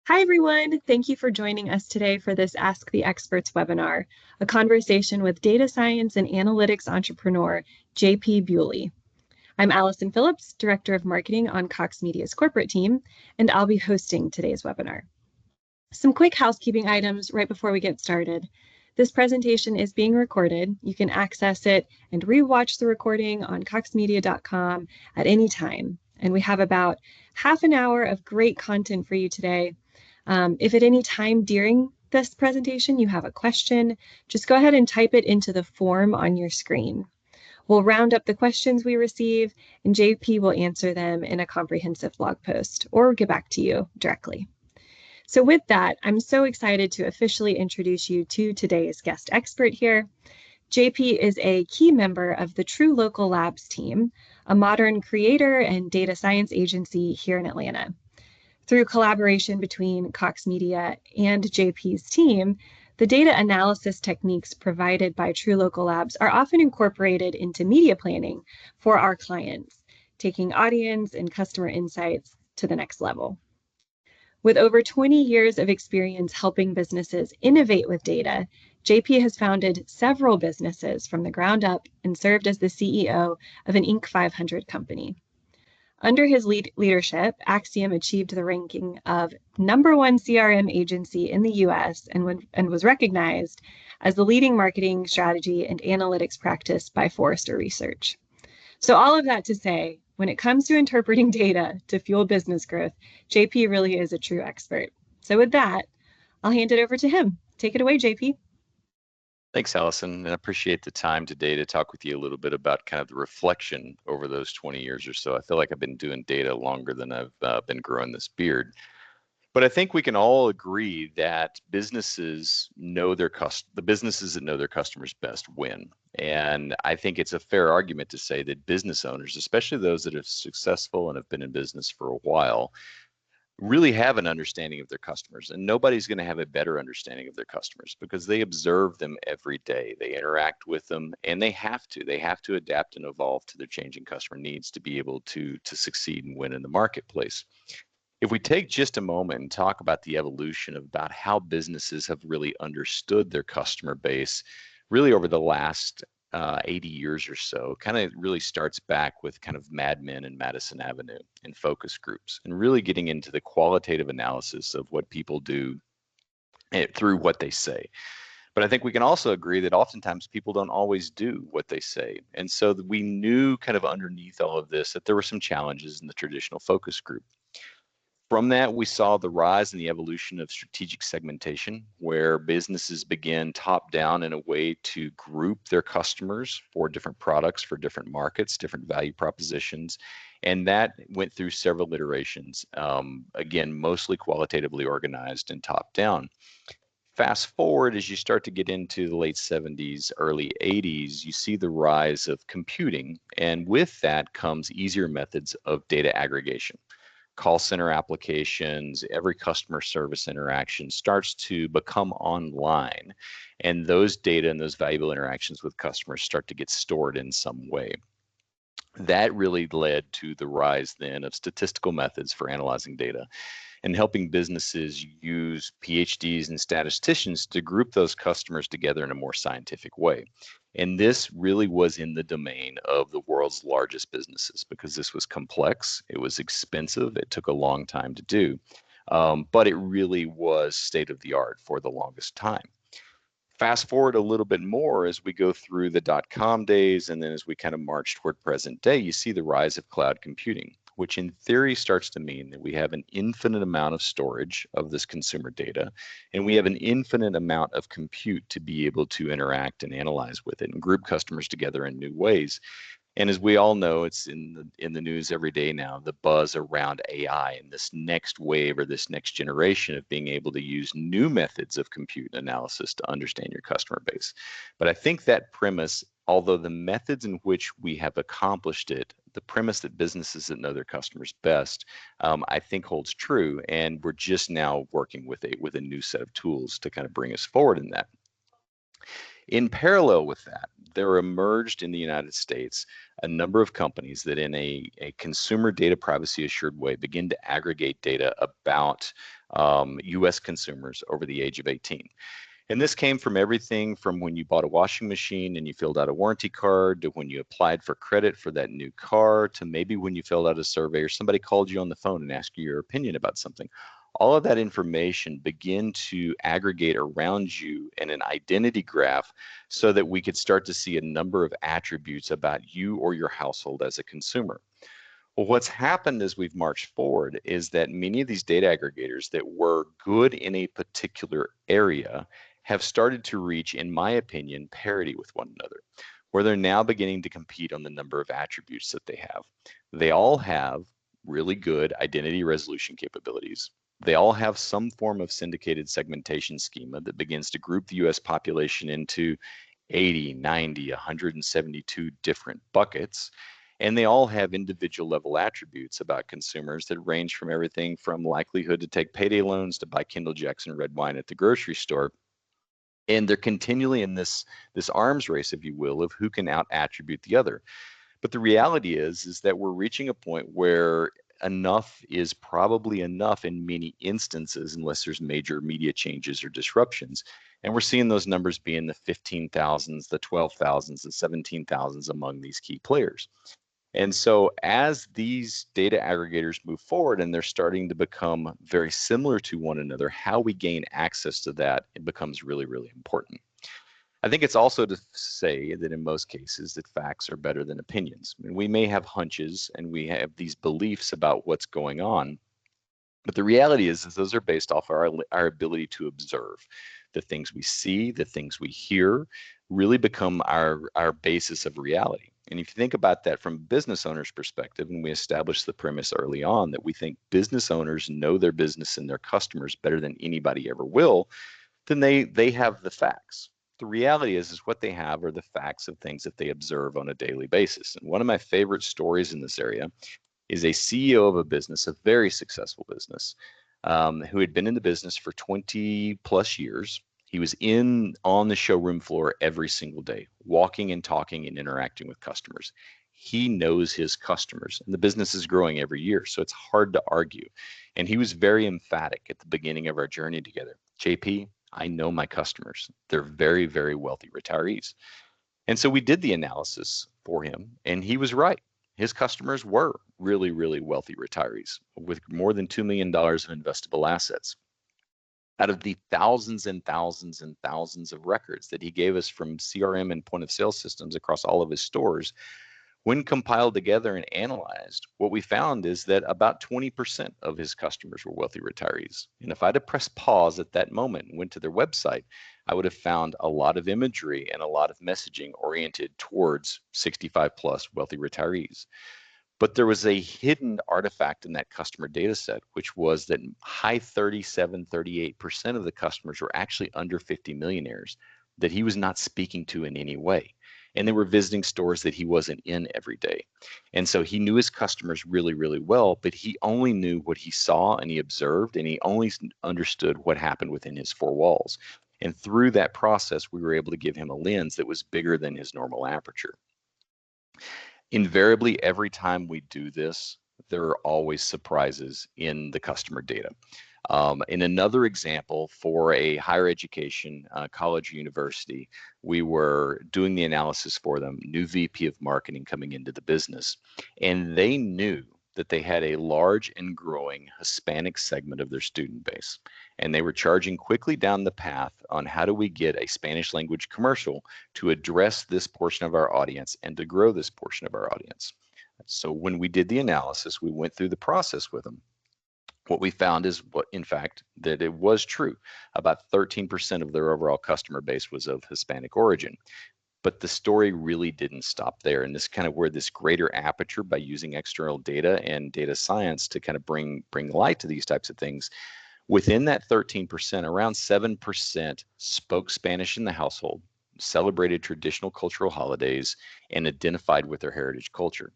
Hi, everyone. Thank you for joining us today for this Ask the Experts webinar, a conversation with data science and analytics entrepreneur, JP Bewley. I'm Allison Phillips, Director of Marketing on Cox Media's corporate team, and I'll be hosting today's webinar. Some quick housekeeping items right before we get started. This presentation is being recorded. You can access it and rewatch the recording on coxmedia.com at any time. And we have about half an hour of great content for you today. If at any time during this presentation you have a question, just go ahead and type it into the form on your screen. We'll round up the questions we receive, and JP will answer them in a comprehensive blog post or get back to you directly. So with that, I'm so excited to officially introduce you to today's guest expert here. JP is a key member of the True Local Labs team, a modern creator and data science agency here in Atlanta. Through collaboration between Cox Media and JP's team, the data analysis techniques provided by True Local Labs are often incorporated into media planning for our clients, taking audience and customer insights to the next level. With over 20 years of experience helping businesses innovate with data, JP has founded several businesses from the ground up and served as the CEO of an Inc. 500 company. Under his leadership, Acxiom achieved the ranking of #1 CRM agency in the US and was recognized as the leading marketing strategy and analytics practice by Forrester Research. So all of that to say, when it comes to interpreting data to fuel business growth, JP really is a true expert. So with that, I'll hand it over to him. Take it away, JP. Thanks, Allison. And I appreciate the time today to talk with you a little bit about kind of the reflection over those 20 years or so. I feel like I've been doing data longer than I've been growing this beard. But I think we can all agree that businesses know the businesses that know their customers best win. And I think it's a fair argument to say that business owners, especially those that are successful and have been in business for a while, really have an understanding of their customers, and nobody's going to have a better understanding of their customers because they observe them every day, they interact with them, and they have to adapt and evolve to their changing customer needs to be able to succeed and win in the marketplace. If we take just a moment and talk about the evolution of about how businesses have really understood their customer base really over the last 80 years or so, kind of really starts back with kind of Mad Men and Madison Avenue and focus groups, and really getting into the qualitative analysis of what people do through what they say. But I think we can also agree that oftentimes people don't always do what they say. And so we knew kind of underneath all of this that there were some challenges in the traditional focus group. From that, we saw the rise and the evolution of strategic segmentation, where businesses began top down in a way to group their customers for different products, for different markets, different value propositions. And that went through several iterations, again, mostly qualitatively organized and top down. Fast forward, as you start to get into the late 70s, early 80s, you see the rise of computing. And with that comes easier methods of data aggregation. Call center applications, every customer service interaction starts to become online. And those data and those valuable interactions with customers start to get stored in some way. That really led to the rise then of statistical methods for analyzing data and helping businesses use PhDs and statisticians to group those customers together in a more scientific way. And this really was in the domain of the world's largest businesses because this was complex, it was expensive, it took a long time to do, but it really was state of the art for the longest time. Fast forward a little bit more as we go through the dot-com days, and then as we kind of march toward present day, you see the rise of cloud computing, which in theory starts to mean that we have an infinite amount of storage of this consumer data, and we have an infinite amount of compute to be able to interact and analyze with it and group customers together in new ways. And as we all know, it's in the news every day now, the buzz around AI and this next wave or this next generation of being able to use new methods of compute analysis to understand your customer base. But I think that premise, although the methods in which we have accomplished it, the premise that businesses that know their customers best, I think holds true. And we're just now working with a new set of tools to kind of bring us forward in that. In parallel with that, there emerged in the United States a number of companies that in a consumer data privacy assured way begin to aggregate data about US consumers over the age of 18. And this came from everything from when you bought a washing machine and you filled out a warranty card, to when you applied for credit for that new car, to maybe when you filled out a survey or somebody called you on the phone and asked you your opinion about something. All of that information began to aggregate around you in an identity graph so that we could start to see a number of attributes about you or your household as a consumer. Well, what's happened as we've marched forward is that many of these data aggregators that were good in a particular area have started to reach, in my opinion, parity with one another, where they're now beginning to compete on the number of attributes that they have. They all have really good identity resolution capabilities. They all have some form of syndicated segmentation schema that begins to group the US population into 80, 90, 172 different buckets. And they all have individual level attributes about consumers that range from everything from likelihood to take payday loans to buy Kendall Jackson red wine at the grocery store. And they're continually in this arms race, if you will, of who can out attribute the other. But the reality is that we're reaching a point where enough is probably enough in many instances, unless there's major media changes or disruptions. And we're seeing those numbers be in the 15,000s, the 12,000s, the 17,000s among these key players. And so as these data aggregators move forward and they're starting to become very similar to one another, how we gain access to that, it becomes really, really important. I think it's also to say that in most cases that facts are better than opinions. I mean, we may have hunches and we have these beliefs about what's going on, but the reality is those are based off our ability to observe. The things we see, the things we hear really become our basis of reality. And if you think about that from a business owner's perspective, and we established the premise early on that we think business owners know their business and their customers better than anybody ever will, then they have the facts. The reality is what they have are the facts of things that they observe on a daily basis. And one of my favorite stories in this area is a CEO of a business, a very successful business, who had been in the business for 20 plus years. He was on the showroom floor every single day, walking and talking and interacting with customers. He knows his customers, and the business is growing every year, so it's hard to argue. And he was very emphatic at the beginning of our journey together. JP, I know my customers. They're very, very wealthy retirees. And so we did the analysis for him, and he was right. His customers were really, really wealthy retirees with more than $2 million of investable assets. Out of the thousands and thousands and thousands of records that he gave us from CRM and point of sale systems across all of his stores, when compiled together and analyzed, what we found is that about 20% of his customers were wealthy retirees. And if I'd have pressed pause at that moment and went to their website, I would have found a lot of imagery and a lot of messaging oriented towards 65 plus wealthy retirees. But there was a hidden artifact in that customer data set, which was that high 37, 38% of the customers were actually under 50 millionaires that he was not speaking to in any way. And they were visiting stores that he wasn't in every day. And so he knew his customers really, really well, but he only knew what he saw and he observed, and he only understood what happened within his four walls. And through that process, we were able to give him a lens that was bigger than his normal aperture. Invariably, every time we do this, there are always surprises in the customer data. In another example, for a higher education, college or university, we were doing the analysis for them, new VP of marketing coming into the business, and they knew that they had a large and growing Hispanic segment of their student base. And they were charging quickly down the path on how do we get a Spanish language commercial to address this portion of our audience and to grow this portion of our audience. So when we did the analysis, we went through the process with them. What we found is in fact, that it was true. About 13% of their overall customer base was of Hispanic origin. But the story really didn't stop there. And this kind of where this greater aperture by using external data and data science to kind of bring light to these types of things. Within that 13%, around 7% spoke Spanish in the household, celebrated traditional cultural holidays, and identified with their heritage culture.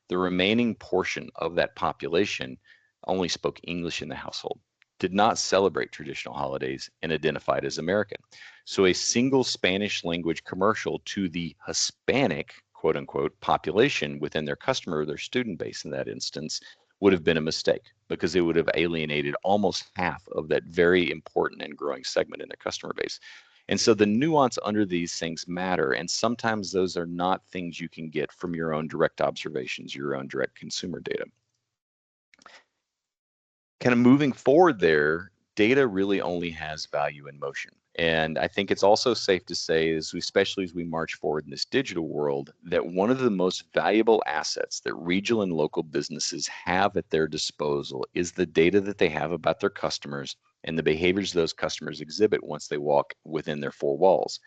The remaining portion of that population only spoke English in the household, did not celebrate traditional holidays, and identified as American. So a single Spanish language commercial to the Hispanic, quote unquote, population within their customer or their student base in that instance would have been a mistake. because it would have alienated almost half of that very important and growing segment in their customer base. And so the nuance under these things matter. And sometimes those are not things you can get from your own direct observations, your own direct consumer data. Kind of moving forward there, data really only has value in motion. And I think it's also safe to say, especially as we march forward in this digital world, that one of the most valuable assets that regional and local businesses have at their disposal is the data that they have about their customers and the behaviors those customers exhibit once they walk within their four walls.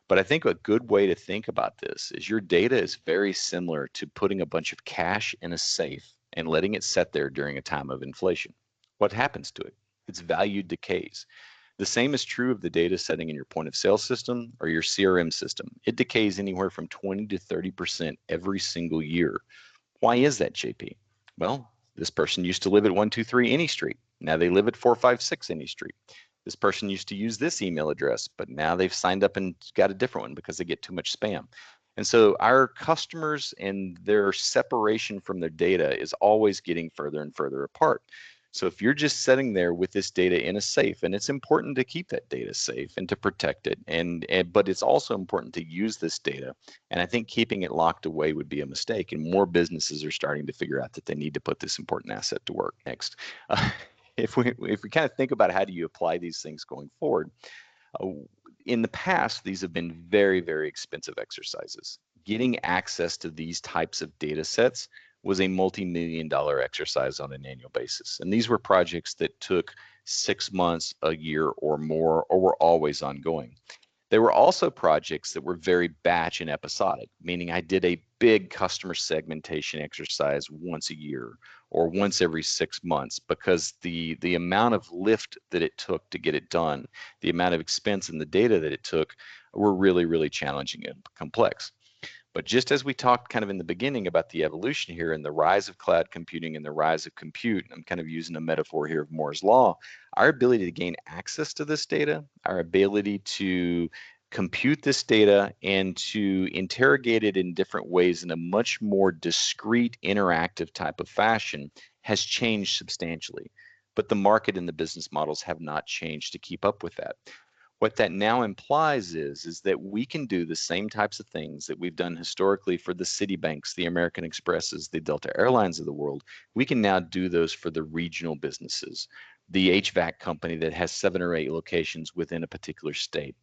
But I think a good way to think about this is your data is very similar to putting a bunch of cash in a safe and letting it sit there during a time of inflation. What happens to it? Its value decays. The same is true of the data setting in your point of sale system or your CRM system. It decays anywhere from 20 to 30% every single year. Why is that, JP? Well, this person used to live at 123 Any Street. Now they live at 456 Any Street. This person used to use this email address, but now they've signed up and got a different one because they get too much spam. And so our customers and their separation from their data is always getting further and further apart. So if you're just sitting there with this data in a safe, and it's important to keep that data safe and to protect it, but it's also important to use this data. And I think keeping it locked away would be a mistake. And more businesses are starting to figure out that they need to put this important asset to work. Next, if we kind of think about how do you apply these things going forward, in the past, these have been very, very expensive exercises. Getting access to these types of data sets was a multi-million-dollar exercise on an annual basis. And these were projects that took 6 months, a year or more, or were always ongoing. There were also projects that were very batch and episodic, meaning I did a big customer segmentation exercise once a year or once every 6 months, because the amount of lift that it took to get it done, the amount of expense and the data that it took were really, really challenging and complex. But just as we talked kind of in the beginning about the evolution here and the rise of cloud computing and the rise of compute, I'm kind of using a metaphor here of Moore's Law, our ability to gain access to this data, our ability to compute this data and to interrogate it in different ways in a much more discrete, interactive type of fashion has changed substantially. But the market and the business models have not changed to keep up with that. What that now implies is that we can do the same types of things that we've done historically for the Citibanks, the American Expresses, the Delta Airlines of the world. We can now do those for the regional businesses, the HVAC company that has 7 or 8 locations within a particular state,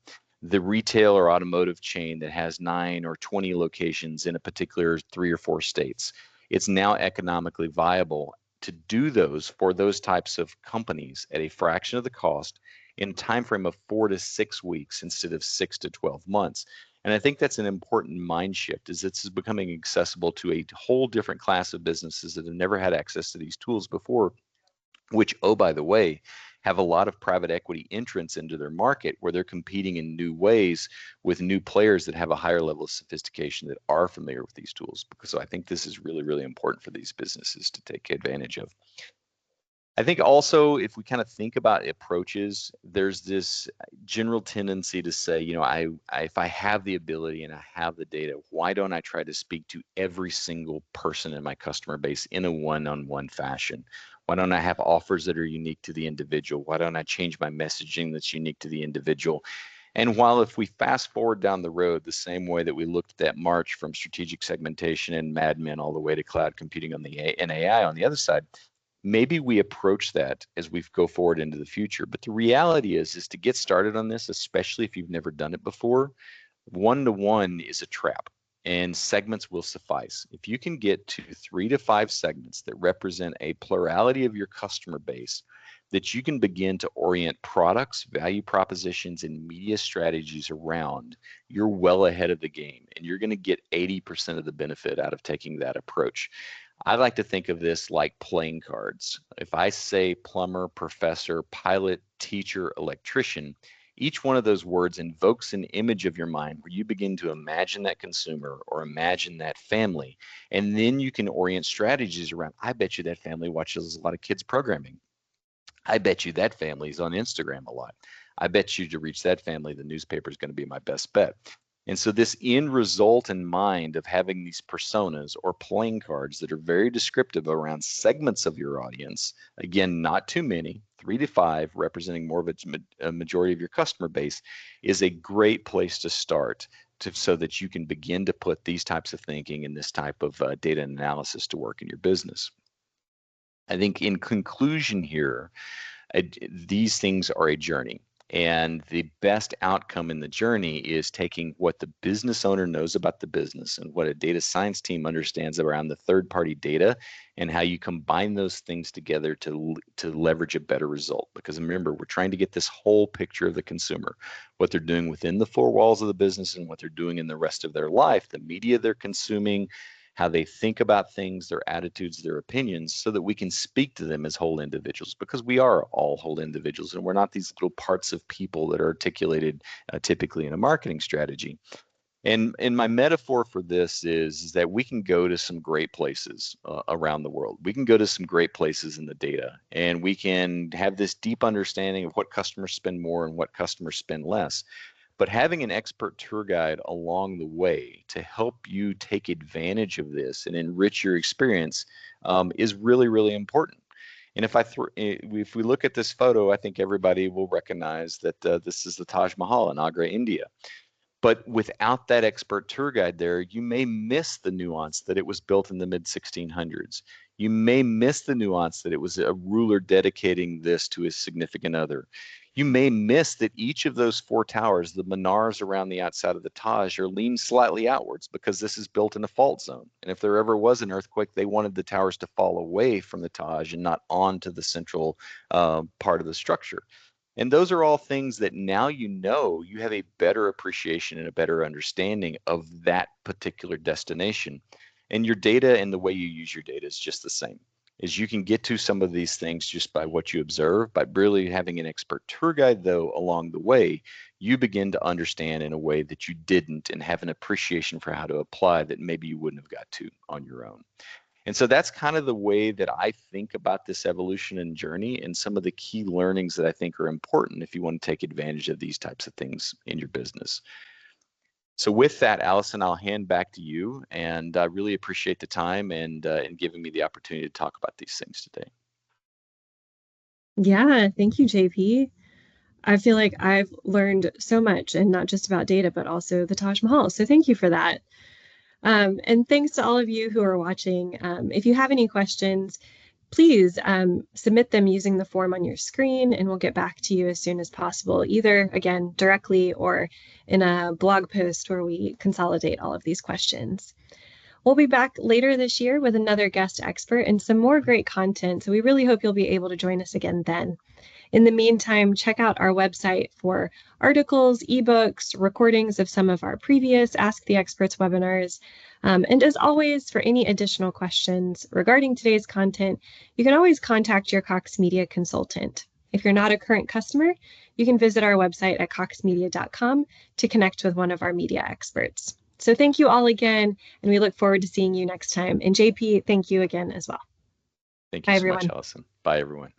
the retail or automotive chain that has 9 or 20 locations in a particular 3 or 4 states. It's now economically viable to do those for those types of companies at a fraction of the cost in a time frame of 4 to 6 weeks instead of 6 to 12 months. And I think that's an important mind shift, is this is becoming accessible to a whole different class of businesses that have never had access to these tools before, which, oh, by the way, have a lot of private equity entrants into their market where they're competing in new ways with new players that have a higher level of sophistication that are familiar with these tools. So I think this is really, really important for these businesses to take advantage of. I think also, if we kind of think about approaches, there's this general tendency to say, you know, if I have the ability and I have the data, why don't I try to speak to every single person in my customer base in a one-on-one fashion? Why don't I have offers that are unique to the individual? Why don't I change my messaging that's unique to the individual? And while if we fast forward down the road, the same way that we looked at that march from strategic segmentation and Mad Men all the way to cloud computing on and AI on the other side, maybe we approach that as we go forward into the future. But the reality is to get started on this, especially if you've never done it before, 1-to-1 is a trap and segments will suffice. If you can get to 3 to 5 segments that represent a plurality of your customer base, that you can begin to orient products, value propositions, and media strategies around, you're well ahead of the game and you're going to get 80% of the benefit out of taking that approach. I like to think of this like playing cards. If I say plumber, professor, pilot, teacher, electrician, each one of those words invokes an image of your mind where you begin to imagine that consumer or imagine that family. And then you can orient strategies around, I bet you that family watches a lot of kids programming. I bet you that family's on Instagram a lot. I bet you to reach that family, the newspaper is going to be my best bet. And so this end result in mind of having these personas or playing cards that are very descriptive around segments of your audience, again, not too many, 3 to 5, representing more of a majority of your customer base, is a great place to start so that you can begin to put these types of thinking and this type of data analysis to work in your business. I think in conclusion here, these things are a journey. And the best outcome in the journey is taking what the business owner knows about the business and what a data science team understands around the third-party data and how you combine those things together to leverage a better result. Because remember, we're trying to get this whole picture of the consumer, what they're doing within the four walls of the business and what they're doing in the rest of their life, the media they're consuming, how they think about things, their attitudes, their opinions, so that we can speak to them as whole individuals, because we are all whole individuals and we're not these little parts of people that are articulated typically in a marketing strategy. And my metaphor for this is that we can go to some great places around the world. We can go to some great places in the data, and we can have this deep understanding of what customers spend more and what customers spend less. But having an expert tour guide along the way to help you take advantage of this and enrich your experience is really, really important. And if we look at this photo, I think everybody will recognize that this is the Taj Mahal in Agra, India. But without that expert tour guide there, you may miss the nuance that it was built in the mid 1600s. You may miss the nuance that it was a ruler dedicating this to his significant other. You may miss that each of those four towers, the minars around the outside of the Taj, are leaned slightly outwards because this is built in a fault zone. And if there ever was an earthquake, they wanted the towers to fall away from the Taj and not onto the central part of the structure. And those are all things that now you have a better appreciation and a better understanding of that particular destination. And your data and the way you use your data is just the same. Is you can get to some of these things just by what you observe. By really having an expert tour guide, though, along the way, you begin to understand in a way that you didn't and have an appreciation for how to apply that maybe you wouldn't have got to on your own. And so that's kind of the way that I think about this evolution and journey and some of the key learnings that I think are important if you want to take advantage of these types of things in your business. So with that, Allison, I'll hand back to you, and I really appreciate the time and giving me the opportunity to talk about these things today. Yeah, thank you, JP. I feel like I've learned so much, and not just about data, but also the Taj Mahal. So thank you for that. And thanks to all of you who are watching. If you have any questions, please submit them using the form on your screen, and we'll get back to you as soon as possible, either, again, directly or in a blog post where we consolidate all of these questions. We'll be back later this year with another guest expert and some more great content, so we really hope you'll be able to join us again then. In the meantime, check out our website for articles, ebooks, recordings of some of our previous Ask the Experts webinars. And as always, for any additional questions regarding today's content, you can always contact your Cox Media consultant. If you're not a current customer, you can visit our website at coxmedia.com to connect with one of our media experts. So thank you all again, and we look forward to seeing you next time. And JP, thank you again as well. Thank you Bye, so everyone. much, Allison. Bye, everyone.